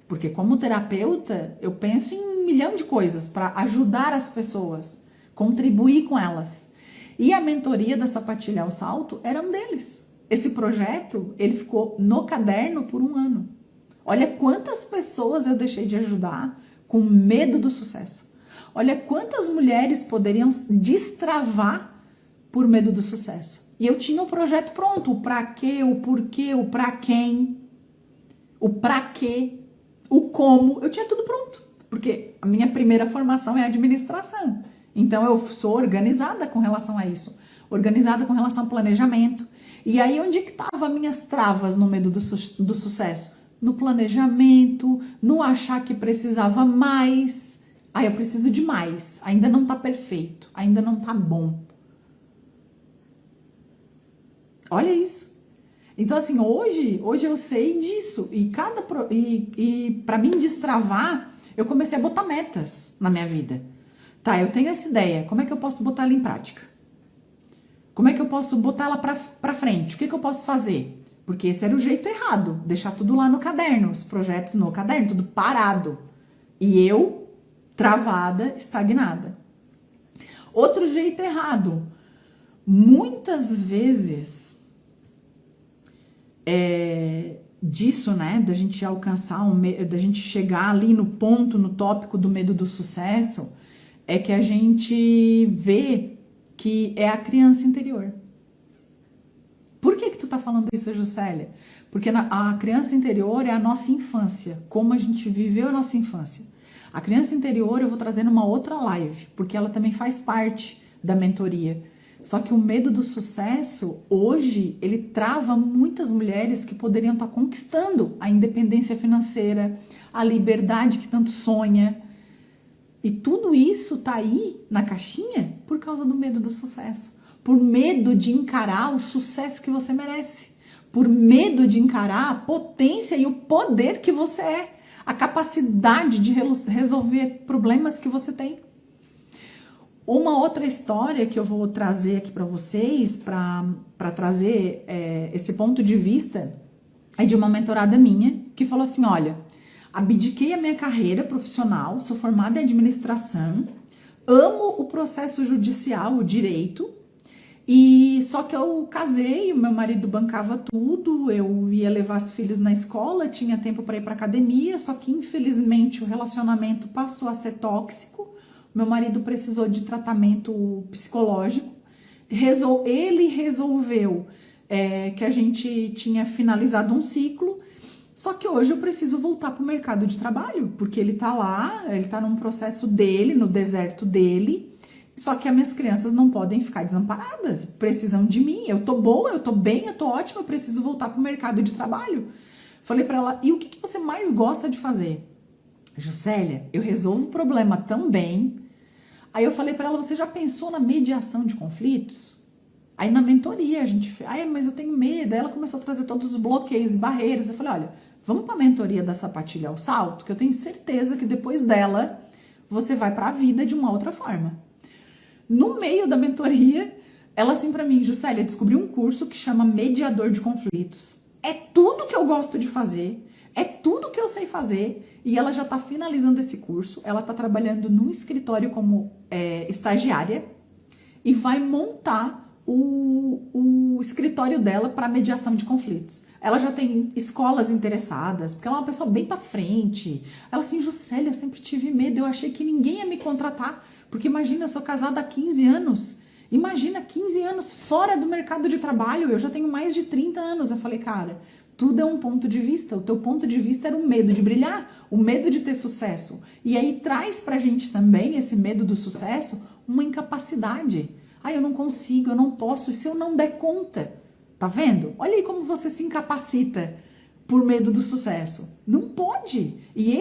Porque como terapeuta, eu penso em 1 milhão de coisas para ajudar as pessoas, contribuir com elas. E a mentoria da Sapatilha ao Salto era um deles. Esse projeto, ele ficou no caderno por 1 ano. Olha quantas pessoas eu deixei de ajudar com medo do sucesso. Olha quantas mulheres poderiam destravar por medo do sucesso. E eu tinha o projeto pronto, o pra quê, o porquê, o pra quem, o pra quê, o como, eu tinha tudo pronto. Porque a minha primeira formação é administração. Então eu sou organizada com relação a isso. Organizada com relação ao planejamento. E aí onde que estavam as minhas travas no medo do sucesso? No planejamento, no achar que precisava mais. Eu preciso de mais. Ainda não tá perfeito. Ainda não tá bom. Olha isso. Então assim, hoje eu sei disso. E para mim destravar, eu comecei a botar metas na minha vida. Tá, eu tenho essa ideia. Como é que eu posso botar ela em prática? Como é que eu posso botar ela pra frente? O que eu posso fazer? Porque esse era o jeito errado. Deixar tudo lá no caderno. Os projetos no caderno, tudo parado. E eu, travada, estagnada. Outro jeito errado. Muitas vezes, disso, né? Da gente alcançar, da gente chegar ali no ponto, no tópico do medo do sucesso, é que a gente vê que é a criança interior. Por que tu tá falando isso, Juscelia? Porque a criança interior é a nossa infância, como a gente viveu a nossa infância. A criança interior eu vou trazer numa outra live, porque ela também faz parte da mentoria. Só que o medo do sucesso, hoje, ele trava muitas mulheres que poderiam estar conquistando a independência financeira, a liberdade que tanto sonha. E tudo isso tá aí na caixinha por causa do medo do sucesso. Por medo de encarar o sucesso que você merece. Por medo de encarar a potência e o poder que você é. a capacidade de resolver problemas que você tem. Uma outra história que eu vou trazer aqui para vocês, para trazer esse ponto de vista, é de uma mentorada minha que falou assim: olha, abdiquei a minha carreira profissional, sou formada em administração, amo o processo judicial, o direito, e só que eu casei, o meu marido bancava tudo, eu ia levar os filhos na escola, tinha tempo para ir para academia, só que infelizmente o relacionamento passou a ser tóxico. Meu marido precisou de tratamento psicológico. Ele resolveu que a gente tinha finalizado um ciclo. Só que hoje eu preciso voltar para o mercado de trabalho, porque ele tá lá, ele tá num processo dele, no deserto dele. Só que as minhas crianças não podem ficar desamparadas, precisam de mim. Eu tô boa, eu tô bem, eu tô ótima, eu preciso voltar para o mercado de trabalho. Falei para ela: e o que você mais gosta de fazer? Juscelia, eu resolvo o problema tão bem. Aí eu falei para ela: você já pensou na mediação de conflitos? Aí na mentoria a gente fez: mas eu tenho medo. Aí ela começou a trazer todos os bloqueios e barreiras. Eu falei: olha, vamos para a mentoria da sapatilha ao salto, que eu tenho certeza que depois dela você vai para a vida de uma outra forma. No meio da mentoria, ela assim para mim: Juscelia, descobri um curso que chama Mediador de Conflitos. É tudo que eu gosto de fazer, é tudo que eu sei fazer. E ela já está finalizando esse curso, ela está trabalhando num escritório como estagiária e vai montar o escritório dela para mediação de conflitos. Ela já tem escolas interessadas, porque ela é uma pessoa bem para frente. Ela assim: Juscelia, eu sempre tive medo, eu achei que ninguém ia me contratar, porque imagina, eu sou casada há 15 anos, imagina 15 anos fora do mercado de trabalho, eu já tenho mais de 30 anos. Eu falei: cara, tudo é um ponto de vista. O teu ponto de vista era o medo de brilhar, o medo de ter sucesso. E aí traz pra gente também, esse medo do sucesso, uma incapacidade. Eu não consigo, eu não posso, e se eu não der conta? Tá vendo? Olha aí como você se incapacita por medo do sucesso. Não pode. E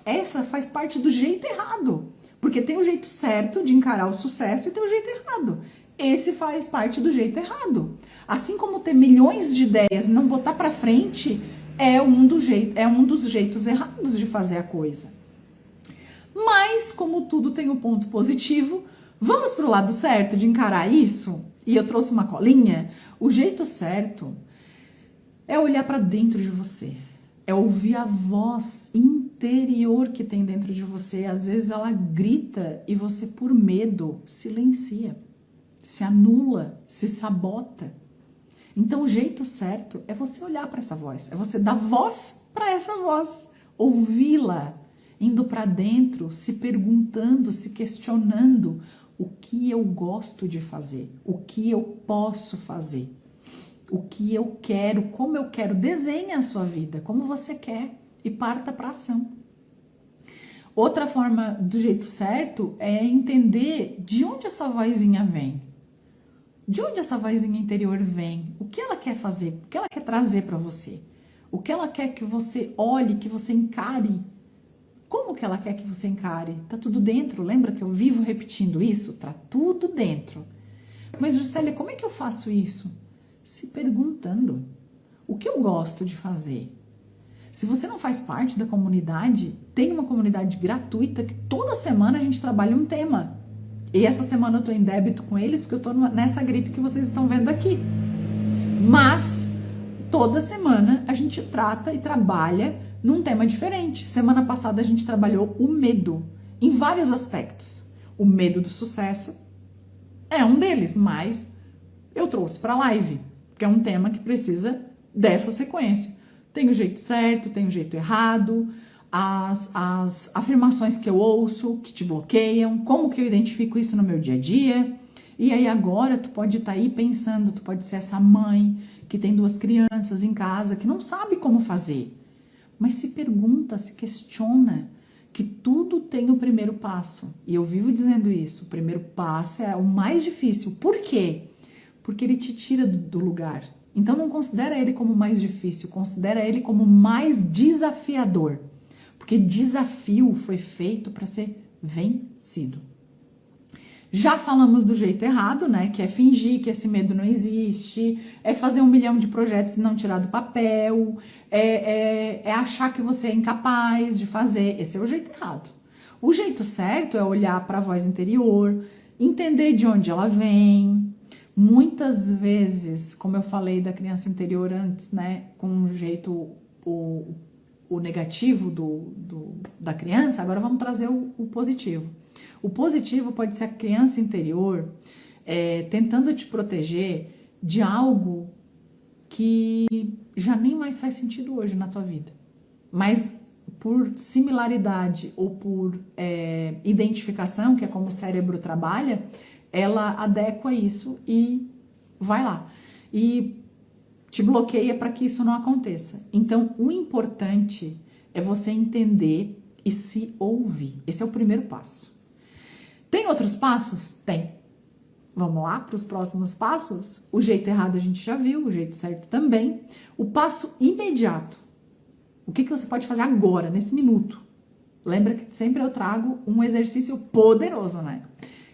essa faz parte do jeito errado. Porque tem o jeito certo de encarar o sucesso e tem o jeito errado. Esse faz parte do jeito errado. Assim como ter milhões de ideias e não botar pra frente é um dos jeitos errados de fazer a coisa. Mas, como tudo tem um ponto positivo, vamos pro lado certo de encarar isso? E eu trouxe uma colinha. O jeito certo é olhar pra dentro de você. É ouvir a voz interior que tem dentro de você. Às vezes ela grita e você, por medo, silencia, se anula, se sabota. Então o jeito certo é você olhar para essa voz, é você dar voz para essa voz, ouvi-la, indo para dentro, se perguntando, se questionando: o que eu gosto de fazer, o que eu posso fazer, o que eu quero, como eu quero. Desenhe a sua vida como você quer e parta para ação. Outra forma do jeito certo é entender de onde essa vozinha vem. De onde essa vozinha interior vem? O que ela quer fazer? O que ela quer trazer para você? O que ela quer que você olhe, que você encare? Como que ela quer que você encare? Tá tudo dentro. Lembra que eu vivo repetindo isso? Tá tudo dentro. Mas, Juscelia, como é que eu faço isso? Se perguntando: o que eu gosto de fazer? Se você não faz parte da comunidade, tem uma comunidade gratuita que toda semana a gente trabalha um tema. E essa semana eu tô em débito com eles porque eu tô nessa gripe que vocês estão vendo aqui. Mas toda semana a gente trata e trabalha num tema diferente. Semana passada a gente trabalhou o medo em vários aspectos. O medo do sucesso é um deles, mas eu trouxe para a live, porque é um tema que precisa dessa sequência. Tem o jeito certo, tem o jeito errado, as afirmações que eu ouço, que te bloqueiam, como que eu identifico isso no meu dia a dia. E aí agora tu pode estar aí pensando, tu pode ser essa mãe que tem 2 crianças em casa, que não sabe como fazer. Mas se pergunta, se questiona, que tudo tem o primeiro passo. E eu vivo dizendo isso, o primeiro passo é o mais difícil. Por quê? Porque ele te tira do lugar. Então não considera ele como mais difícil, considera ele como mais desafiador. Porque desafio foi feito para ser vencido. Já falamos do jeito errado, né? Que é fingir que esse medo não existe, é fazer 1 milhão de projetos e não tirar do papel, é achar que você é incapaz de fazer. Esse é o jeito errado. O jeito certo é olhar para a voz interior, entender de onde ela vem. Muitas vezes, como eu falei da criança interior antes, né? Com um jeito, o negativo da criança, agora vamos trazer o positivo. O positivo pode ser a criança interior tentando te proteger de algo que já nem mais faz sentido hoje na tua vida. Mas por similaridade ou por identificação, que é como o cérebro trabalha, ela adequa isso e vai lá. E te bloqueia para que isso não aconteça. Então, o importante é você entender e se ouvir. Esse é o primeiro passo. Tem outros passos? Tem. Vamos lá para os próximos passos? O jeito errado a gente já viu, o jeito certo também. O passo imediato. O que você pode fazer agora, nesse minuto? Lembra que sempre eu trago um exercício poderoso, né?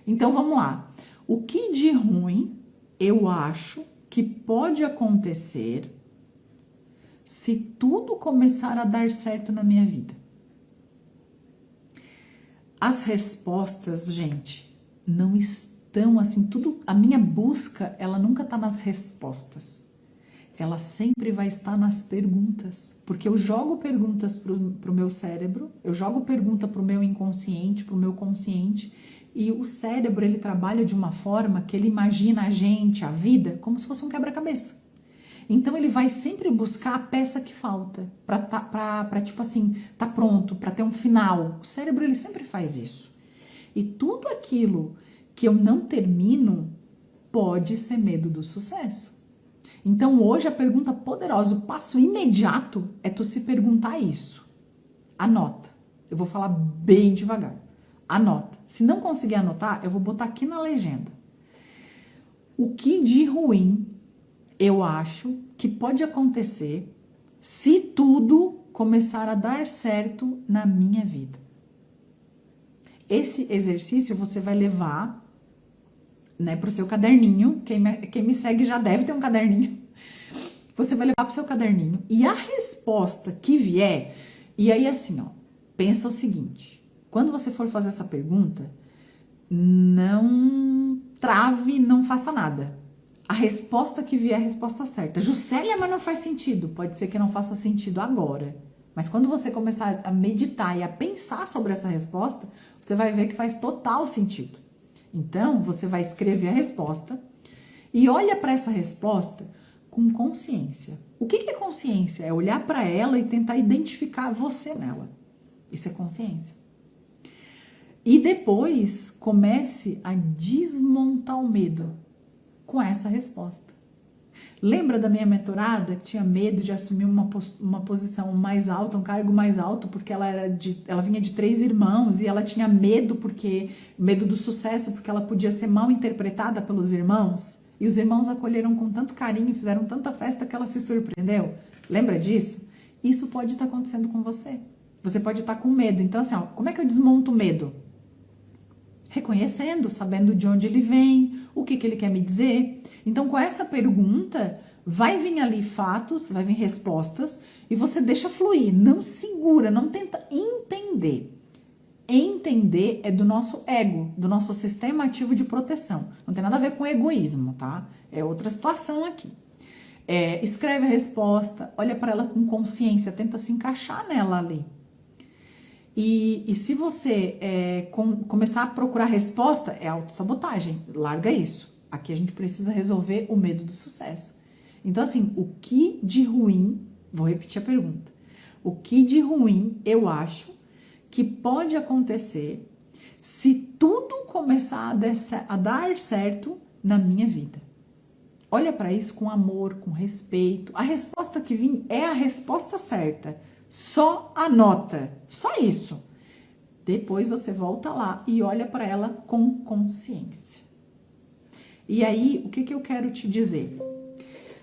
Então, vamos lá. O que de ruim eu acho que pode acontecer se tudo começar a dar certo na minha vida? As respostas, gente, não estão assim, tudo, a minha busca, ela nunca tá nas respostas. Ela sempre vai estar nas perguntas, porque eu jogo perguntas pro meu cérebro, eu jogo pergunta pro meu inconsciente, pro meu consciente, e o cérebro, ele trabalha de uma forma que ele imagina a gente, a vida, como se fosse um quebra-cabeça. Então ele vai sempre buscar a peça que falta para tipo assim, tá pronto, para ter um final. O cérebro, ele sempre faz isso. E tudo aquilo que eu não termino pode ser medo do sucesso. Então hoje a pergunta poderosa, o passo imediato é tu se perguntar isso. Anota. Eu vou falar bem devagar. Anota. Se não conseguir anotar, eu vou botar aqui na legenda. O que de ruim eu acho que pode acontecer se tudo começar a dar certo na minha vida? Esse exercício você vai levar, né, para o seu caderninho. Quem me segue já deve ter um caderninho. Você vai levar para o seu caderninho e a resposta que vier, e aí assim, ó, pensa o seguinte: quando você for fazer essa pergunta, não trave, não faça nada. A resposta que vier é a resposta certa. Juscelia, mas não faz sentido. Pode ser que não faça sentido agora. Mas quando você começar a meditar e a pensar sobre essa resposta, você vai ver que faz total sentido. Então, você vai escrever a resposta e olha para essa resposta com consciência. O que é consciência? É olhar para ela e tentar identificar você nela. Isso é consciência. E depois, comece a desmontar o medo com essa resposta. Lembra da minha mentorada que tinha medo de assumir uma posição mais alta, um cargo mais alto, porque ela vinha de 3 irmãos e ela tinha medo do sucesso, porque ela podia ser mal interpretada pelos irmãos? E os irmãos acolheram com tanto carinho, fizeram tanta festa que ela se surpreendeu. Lembra disso? Isso pode estar acontecendo com você. Você pode estar com medo. Então assim, ó, como é que eu desmonto o medo? Reconhecendo, sabendo de onde ele vem, o que ele quer me dizer. Então, com essa pergunta, vai vir ali fatos, vai vir respostas, e você deixa fluir, não segura, não tenta entender. Entender é do nosso ego, do nosso sistema ativo de proteção. Não tem nada a ver com egoísmo, tá? É outra situação aqui. Escreve a resposta, olha para ela com consciência, tenta se encaixar nela ali. E se você começar a procurar resposta, é autossabotagem. Larga isso. Aqui a gente precisa resolver o medo do sucesso. Então, assim, o que de ruim... Vou repetir a pergunta. O que de ruim eu acho que pode acontecer se tudo começar a dar certo na minha vida? Olha para isso com amor, com respeito. A resposta que vem é a resposta certa. Só anota, só isso. Depois você volta lá e olha para ela com consciência. E aí, o que eu quero te dizer?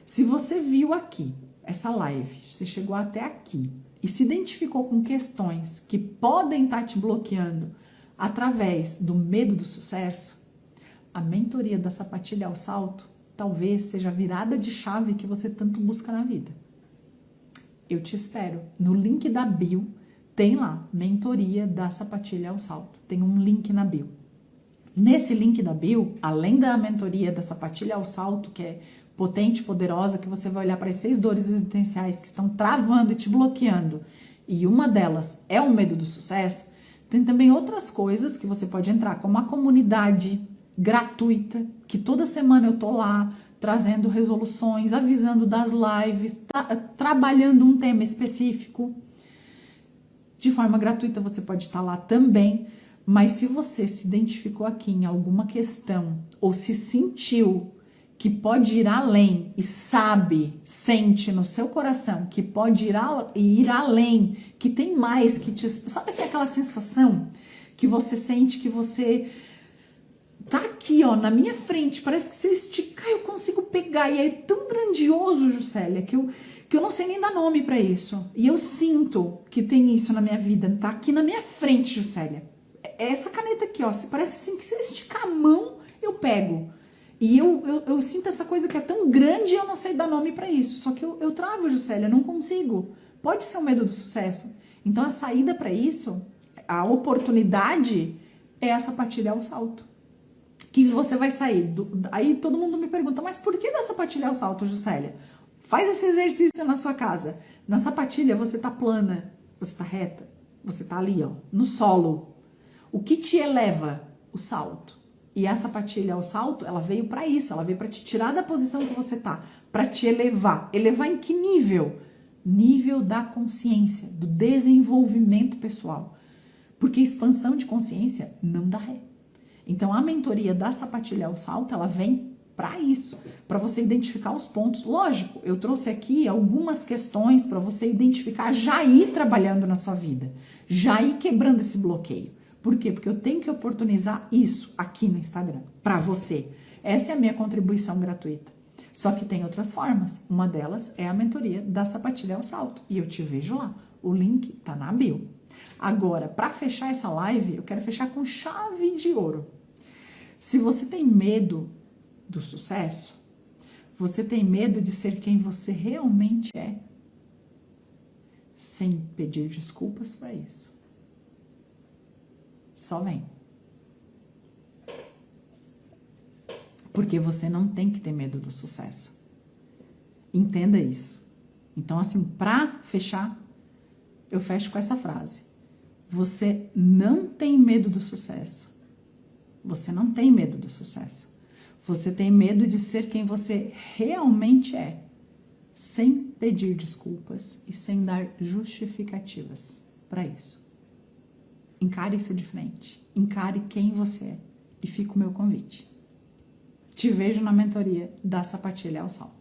Se você viu aqui essa live, você chegou até aqui e se identificou com questões que podem estar te bloqueando através do medo do sucesso, a mentoria da sapatilha ao salto talvez seja a virada de chave que você tanto busca na vida. Eu te espero. No link da bio tem lá, mentoria da sapatilha ao salto. Tem um link na bio. Nesse link da bio, além da mentoria da sapatilha ao salto, que é potente, poderosa, que você vai olhar para as 6 dores existenciais que estão travando e te bloqueando, e uma delas é o medo do sucesso, tem também outras coisas que você pode entrar, como a comunidade gratuita, que toda semana eu tô lá, trazendo resoluções, avisando das lives, trabalhando um tema específico. De forma gratuita você pode estar lá também, mas se você se identificou aqui em alguma questão ou se sentiu que pode ir além e sente no seu coração que pode ir além, que tem mais, que te... Sabe assim, aquela sensação que você sente que você tá aqui, ó, na minha frente, parece que se eu esticar eu consigo pegar, e é tão grandioso, Juscelia, que eu não sei nem dar nome pra isso. E eu sinto que tem isso na minha vida, tá aqui na minha frente, Juscelia. É essa caneta aqui, ó, parece assim que se eu esticar a mão, eu pego. E eu sinto essa coisa que é tão grande e eu não sei dar nome pra isso. Só que eu travo, Juscelia, não consigo. Pode ser o medo do sucesso. Então a saída pra isso, a oportunidade é a sapatilha ao salto. Que você vai sair. Aí todo mundo me pergunta, mas por que da sapatilha ao salto, Juscelia? Faz esse exercício na sua casa. Na sapatilha você tá plana, você tá reta, você tá ali, ó, no solo. O que te eleva? O salto. E a sapatilha ao salto, ela veio para isso, ela veio para te tirar da posição que você tá, para te elevar. Elevar em que nível? Nível da consciência, do desenvolvimento pessoal. Porque expansão de consciência não dá ré. Então a mentoria da sapatilha ao salto, ela vem para isso, para você identificar os pontos. Lógico, eu trouxe aqui algumas questões para você identificar, já ir trabalhando na sua vida, já ir quebrando esse bloqueio. Por quê? Porque eu tenho que oportunizar isso aqui no Instagram, para você. Essa é a minha contribuição gratuita. Só que tem outras formas. Uma delas é a mentoria da sapatilha ao salto. E eu te vejo lá. O link tá na bio. Agora, para fechar essa live, eu quero fechar com chave de ouro. Se você tem medo do sucesso, você tem medo de ser quem você realmente é, sem pedir desculpas para isso. Só vem. Porque você não tem que ter medo do sucesso. Entenda isso. Então, assim, para fechar, eu fecho com essa frase. Você não tem medo do sucesso. Você não tem medo do sucesso. Você tem medo de ser quem você realmente é, sem pedir desculpas e sem dar justificativas para isso. Encare isso de frente. Encare quem você é. E fica o meu convite. Te vejo na mentoria da sapatilha ao salto.